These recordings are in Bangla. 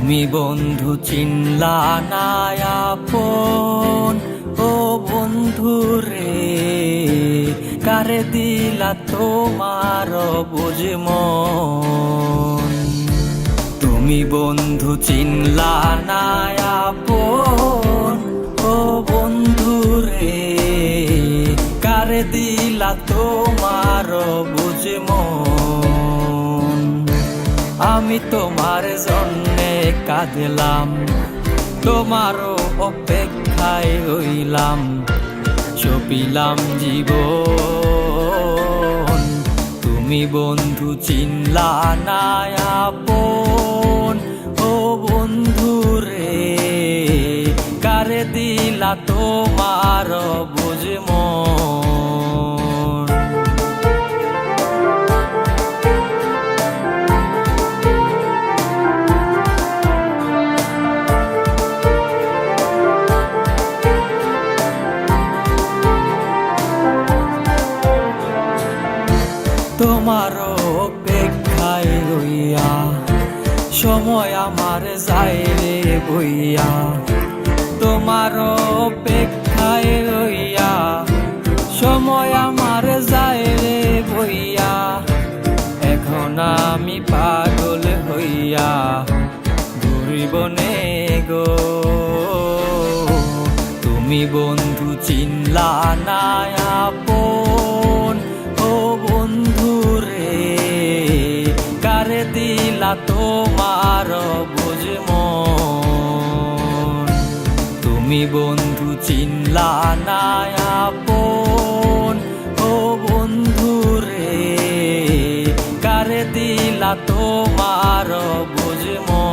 তুমি বন্ধু চিনলা না আপন, ও বন্ধু রে কারে দিলা তোমার বুঝমন। তুমি বন্ধু চিনলা না আপন, ও বন্ধু রে কারে দিলা তোমার বুঝমন। আমি তোমার জন্যে কাঁদলাম, তোমারও অপেক্ষায় রইলাম, সপিলাম জীবন। তুমি বন্ধু চিনলা না আপন, ও বন্ধু রে কারে দিলা তোমার বুঝমন। তোমার অপেক্ষায় রইয়া সময় আমার যায় রে বইয়া। তোমার অপেক্ষায় রইয়া সময় আমার যায় রে বইয়া। এখন আমি পাগল হইয়া ঘুরিব নে গো। তুমি বন্ধু চিনলা না আপন, ও বন্ধু রে কারে দিলা তোমার বুঝমন। তুমি বন্ধু চিনলা না আপন, ও বন্ধু রে কারে দিলা তোমার বুঝমন।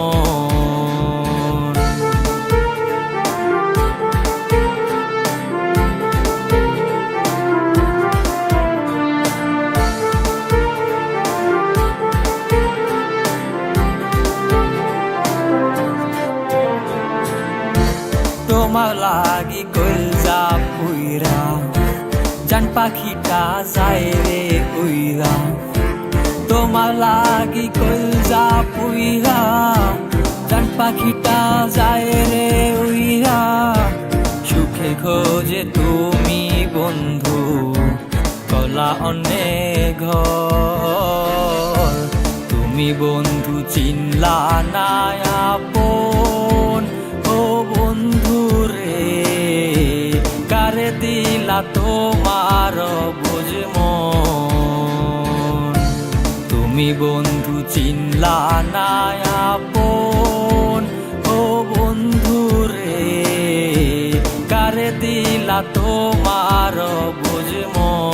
তোমার লাগি কইলজা পুইরা জান পাখিটা যায় রে উইরা। তোমার লাগি কইলজা পুইরা জান পাখিটা যায় রে উইরা। সুখে খোঁজে তুমি বন্ধু কলা অনেক ঘর। তুমি বন্ধু চিনলা না আপন, ও বন্ধু রে কারে দিলা তোমার বুঝমন। তুমি বন্ধু চিনলা না আপন, ও বন্ধু রে কারে দিলা তোমার বুঝমন।